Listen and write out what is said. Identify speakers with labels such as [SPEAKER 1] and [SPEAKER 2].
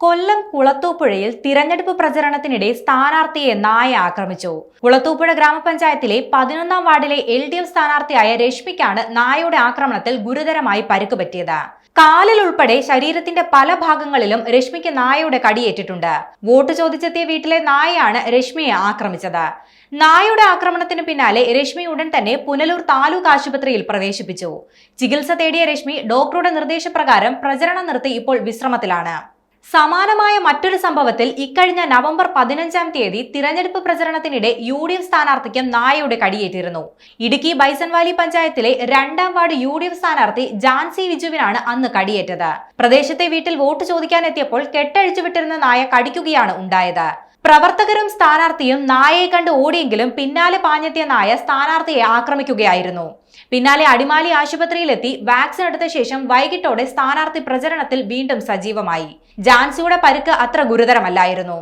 [SPEAKER 1] കൊല്ലം കുളത്തൂപ്പുഴയിൽ തിരഞ്ഞെടുപ്പ് പ്രചരണത്തിനിടെ സ്ഥാനാർത്ഥിയെ നായ ആക്രമിച്ചു. കുളത്തൂപ്പുഴ ഗ്രാമപഞ്ചായത്തിലെ 11-ാം വാർഡിലെ LDF സ്ഥാനാർത്ഥിയായ രശ്മിക്കാണ് നായയുടെ ആക്രമണത്തിൽ ഗുരുതരമായി പരിക്ക് പറ്റിയത്. കാലിൽ ഉൾപ്പെടെ ശരീരത്തിന്റെ പല ഭാഗങ്ങളിലും രശ്മിക്ക് നായയുടെ കടിയേറ്റിട്ടുണ്ട്. വോട്ട് ചോദിച്ചെത്തിയ വീട്ടിലെ നായയാണ് രശ്മിയെ ആക്രമിച്ചത്. നായയുടെ ആക്രമണത്തിന് പിന്നാലെ രശ്മി ഉടൻ തന്നെ പുനലൂർ താലൂക്ക് ആശുപത്രിയിൽ പ്രവേശിപ്പിച്ചു. ചികിത്സ തേടിയ രശ്മി ഡോക്ടറുടെ നിർദ്ദേശപ്രകാരം പ്രചരണം നിർത്തി ഇപ്പോൾ വിശ്രമത്തിലാണ്. സമാനമായ മറ്റൊരു സംഭവത്തിൽ ഇക്കഴിഞ്ഞ നവംബർ 15-ാം തീയതി തിരഞ്ഞെടുപ്പ് പ്രചരണത്തിനിടെ UDF സ്ഥാനാർത്ഥിക്കും നായയുടെ കടിയേറ്റിരുന്നു. ഇടുക്കി ബൈസൺവാലി പഞ്ചായത്തിലെ 2-ാം വാർഡ് UDF സ്ഥാനാർത്ഥി ജാൻസി വിജുവിനാണ് അന്ന് കടിയേറ്റത്. പ്രദേശത്തെ വീട്ടിൽ വോട്ട് ചോദിക്കാനെത്തിയപ്പോൾ കെട്ടഴിച്ചുവിട്ടിരുന്ന നായ കടിക്കുകയാണ് ഉണ്ടായത്. പ്രവർത്തകരും സ്ഥാനാർത്ഥിയും നായയെ കണ്ട് ഓടിയെങ്കിലും പിന്നാലെ പാഞ്ഞെത്തിയ നായ സ്ഥാനാർത്ഥിയെ ആക്രമിക്കുകയായിരുന്നു. പിന്നാലെ അടിമാലി ആശുപത്രിയിലെത്തി വാക്സിൻ എടുത്ത ശേഷം വൈകിട്ടോടെ സ്ഥാനാർത്ഥി പ്രചരണത്തിൽ വീണ്ടും സജീവമായി. ജാൻസിയുടെ പരിക്ക് അത്ര ഗുരുതരമല്ലായിരുന്നു.